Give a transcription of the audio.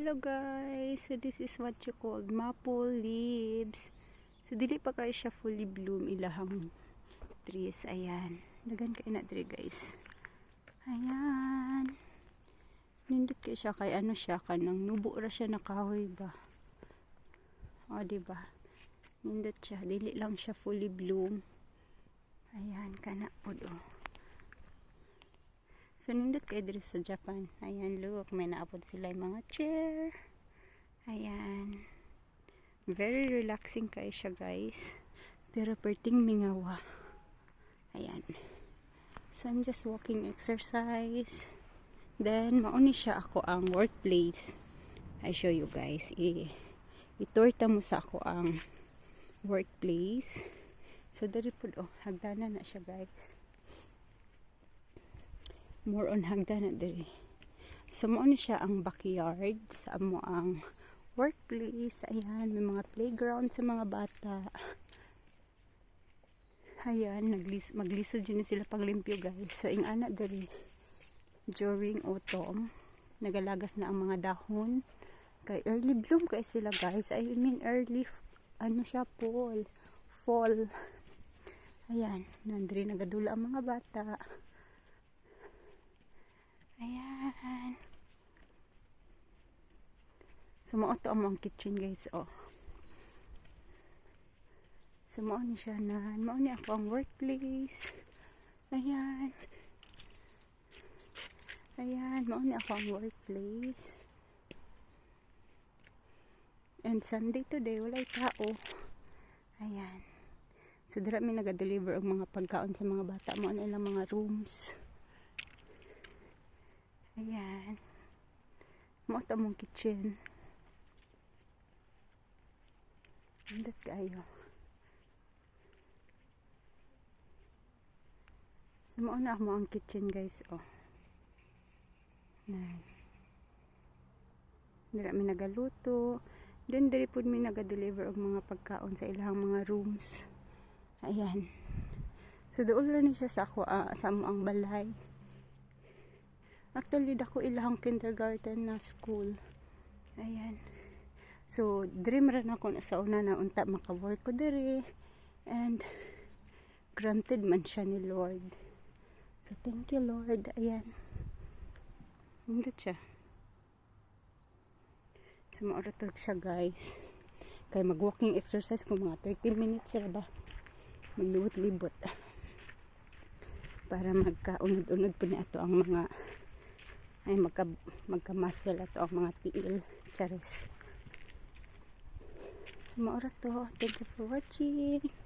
Hello guys, so this is what you call maple leaves. So dili pa kayo siya fully bloom ilahang trees. Ayan, dagan kayo na diri guys. Ayan, nindot kayo siya kay ano siya kanang nubo ra siya na kahoy ba. O diba, nindot siya, dili lang siya fully bloom. Ayan, kana po do. So, nindot kayo dito sa Japan. Ayan, look. May naapod sila yung mga chair. Ayan. Very relaxing kayo siya, guys. Pero perting mingawa. Ayan. So, I'm just walking exercise. Then, mauni siya ako ang workplace. I show you, guys. Itorta mo sa ako ang workplace. So, dari po, hagdanan na siya, guys. More on hagdan na diri. So mo ni siya ang backyard sa mo ang workplace. Ayan, may mga playground sa mga bata. Ayan, maglisod din sila paglimpyo guys. So ing ana diri during autumn, nagalagas na ang mga dahon. Kay early bloom kay sila guys. I mean early ano siya fall. Ayan, nandiri nagadula ang mga bata. Ayan. So, mauto ang kitchen guys, oh. So, mauni siya na. Mauni ako ang workplace. Ayan. Ayan, mauni ako ang workplace. And Sunday today, walay tao. Ayan. So, dira mi naga-deliver ang mga pagkaon sa mga bata. Mauni lang mga rooms. Ayan. Mauto mong kitchen. Andot kayo. So, mauna mo ang kitchen guys. Oh. Ayan. Dira mi nagaluto. Then, diri po mi naga-deliver og mga pagkaon sa ilang mga rooms. Ayan. So, doon lang siya sa ako, sa mo ang balay. Actually, dako ilang kindergarten na school. Ayan. So, dream rin ako na sa una na unta maka-work ko diri. And, granted man siya ni Lord. So, thank you Lord. Ayan. Nindot siya. So, maurato siya guys. Kaya mag-walking exercise ko mga 30 minutes sila ba. Maglibot-libot. Para magka-unod-unod po na ito ang mga ay magka-muscle ato ang mga tiil. Charis. So, maura to. Thank you for watching.